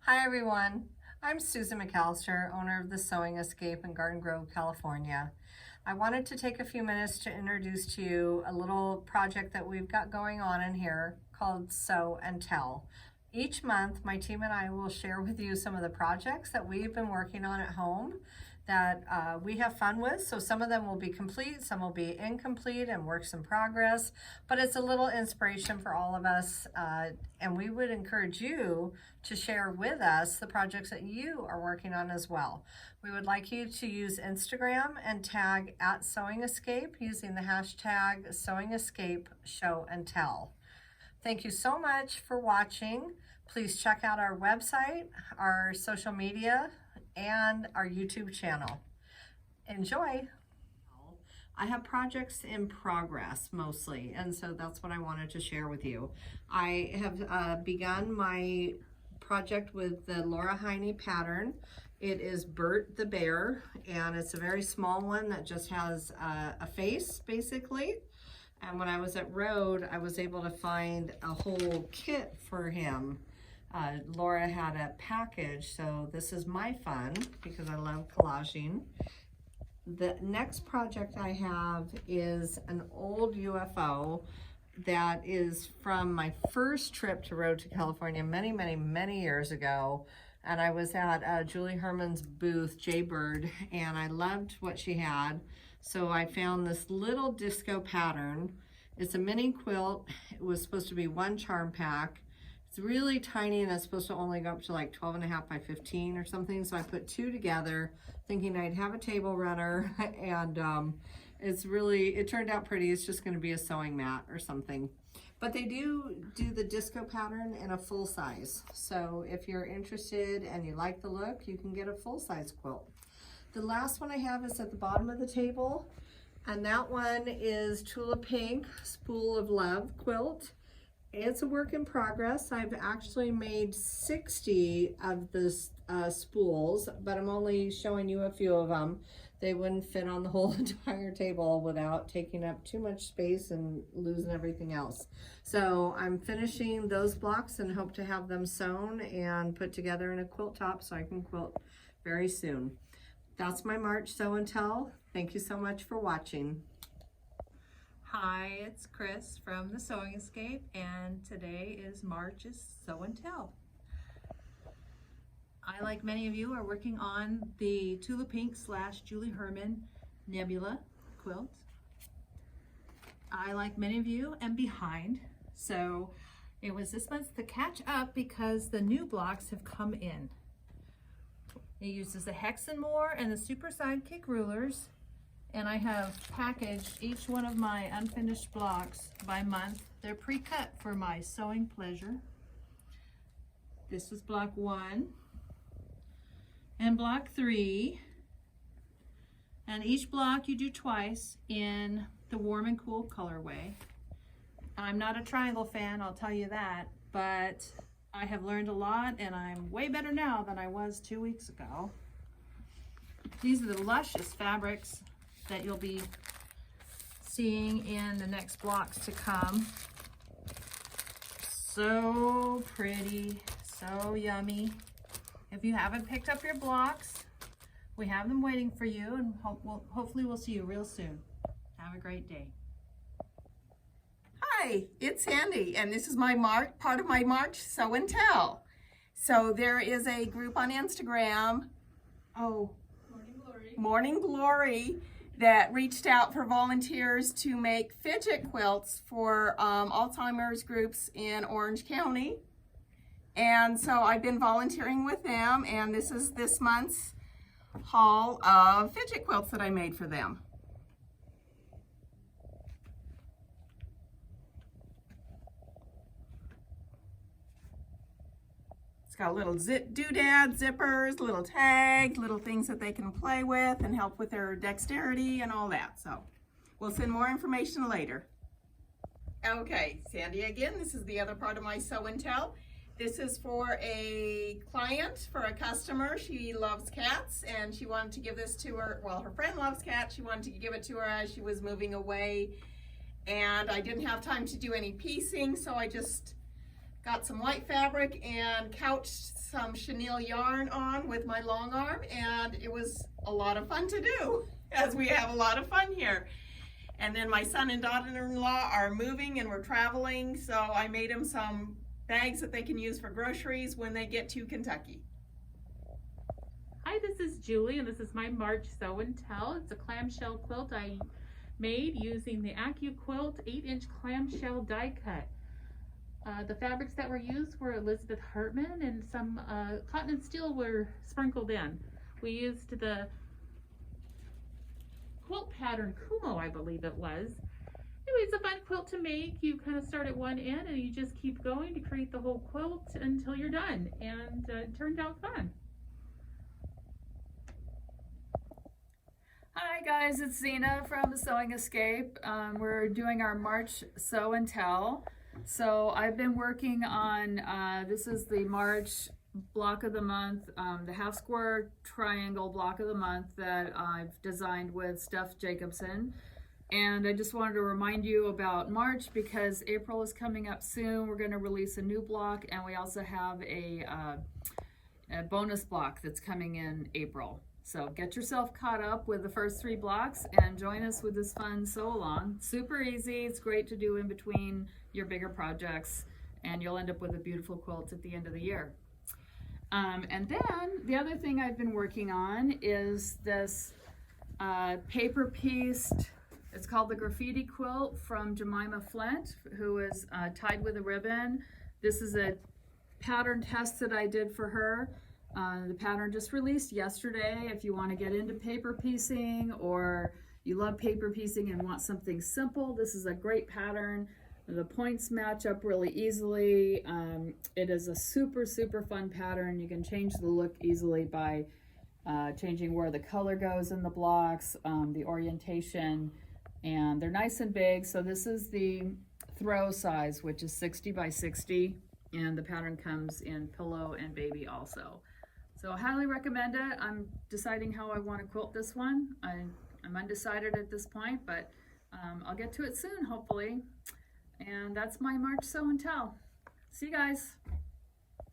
Hi everyone, I'm Susan McAllister, owner of the Sewing Escape in Garden Grove, California. I wanted to take a few minutes to introduce to you a little project that we've got going on in here called Sew and Tell. Each month, my team and I will share with you some of the projects that we've been working on at home that we have fun with. So some of them will be complete, some will be incomplete and works in progress, but it's a little inspiration for all of us. And we would encourage you to share with us the projects that you are working on as well. We would like you to use Instagram and tag at Sewing Escape using the hashtag Sewing Escape Show and Tell. Thank you so much for watching. Please check out our website, our social media, and our YouTube channel. Enjoy. I have projects in progress mostly, and so that's what I wanted to share with you. I have begun my project with the Laura Heine pattern. It is Bert the Bear, and it's a very small one that just has a face basically. And when I was at Rhode, I was able to find a whole kit for him. Laura had a package, so this is my fun because I love collaging. The next project I have is an old UFO that is from my first trip to Rhode to California many years ago. And I was at Julie Herman's booth, Jaybird, and I loved what she had. So I found this little disco pattern. It's a mini quilt. It was supposed to be one charm pack. It's really tiny and it's supposed to only go up to like 12.5 by 15 or something. So I put two together thinking I'd have a table runner, and it turned out pretty. It's just going to be a sewing mat or something. But they do the disco pattern in a full size. So if you're interested and you like the look, you can get a full size quilt. The last one I have is at the bottom of the table, and that one is Tula Pink Spool of Love quilt. It's a work in progress. I've actually made 60 of the spools, but I'm only showing you a few of them. They wouldn't fit on the whole entire table without taking up too much space and losing everything else. So I'm finishing those blocks and hope to have them sewn and put together in a quilt top so I can quilt very soon. That's my March Sew and Tell. Thank you so much for watching. Hi, it's Chris from the Sewing Escape, and today is March's Sew and Tell. I, like many of you, are working on the Tula Pink / Julie Herman Nebula quilt. I, like many of you, am behind, so it was this month to catch up because the new blocks have come in. It uses the Hex and More and the Super Sidekick rulers, and I have packaged each one of my unfinished blocks by month. They're pre-cut for my sewing pleasure. This is block 1 and block 3, and each block you do twice in the warm and cool colorway. I'm not a triangle fan, I'll tell you that, but I have learned a lot and I'm way better now than I was 2 weeks ago. These are the luscious fabrics that you'll be seeing in the next blocks to come. So pretty, so yummy. If you haven't picked up your blocks, we have them waiting for you, and hopefully we'll see you real soon. Have a great day. Hi, it's Sandy, and this is my part of my March Sew and Tell. So there is a group on Instagram, Morning Glory, that reached out for volunteers to make fidget quilts for Alzheimer's groups in Orange County. And so I've been volunteering with them, and this is this month's haul of fidget quilts that I made for them. It's got little doodad zippers, little tags, little things that they can play with and help with their dexterity and all that. So we'll send more information later. Okay, Sandy again. This is the other part of my Sew and Tell. This is for a client, for a customer. She loves cats and she wanted to give this to her. Well, her friend loves cats. She wanted to give it to her as she was moving away. And I didn't have time to do any piecing, so I just got some white fabric and couched some chenille yarn on with my long arm, and it was a lot of fun to do, as we have a lot of fun here. And then my son and daughter-in-law are moving and we're traveling, so I made them some bags that they can use for groceries when they get to Kentucky. Hi, this is Julie, and this is my March Sew and Tell. It's a clamshell quilt I made using the AccuQuilt 8-inch clamshell die cut. The fabrics that were used were Elizabeth Hartman, and some cotton and steel were sprinkled in. We used the quilt pattern Kumo, I believe it was. Anyway, it's a fun quilt to make. You kind of start at one end and you just keep going to create the whole quilt until you're done, and it turned out fun. Hi guys, it's Zena from the Sewing Escape. We're doing our March Sew and Tell. So I've been working on, this is the March block of the month, the half square triangle block of the month that I've designed with Steph Jacobson. And I just wanted to remind you about March because April is coming up soon. We're going to release a new block, and we also have a bonus block that's coming in April. So get yourself caught up with the first 3 blocks and join us with this fun sew along. Super easy. It's great to do in between your bigger projects, and you'll end up with a beautiful quilt at the end of the year. And then the other thing I've been working on is this paper pieced, it's called the Graffiti Quilt from Jemima Flint, who is tied with a ribbon. This is a pattern test that I did for her. The pattern just released yesterday. If you want to get into paper piecing, or you love paper piecing and want something simple, this is a great pattern. The points match up really easily. It is a super fun pattern. You can change the look easily by changing where the color goes in the blocks, the orientation, and they're nice and big. So this is the throw size, which is 60 by 60, and the pattern comes in pillow and baby also. So I highly recommend it. I'm deciding how I want to quilt this one. I'm undecided at this point, but I'll get to it soon, hopefully. And that's my March Sew and Tell. See you guys.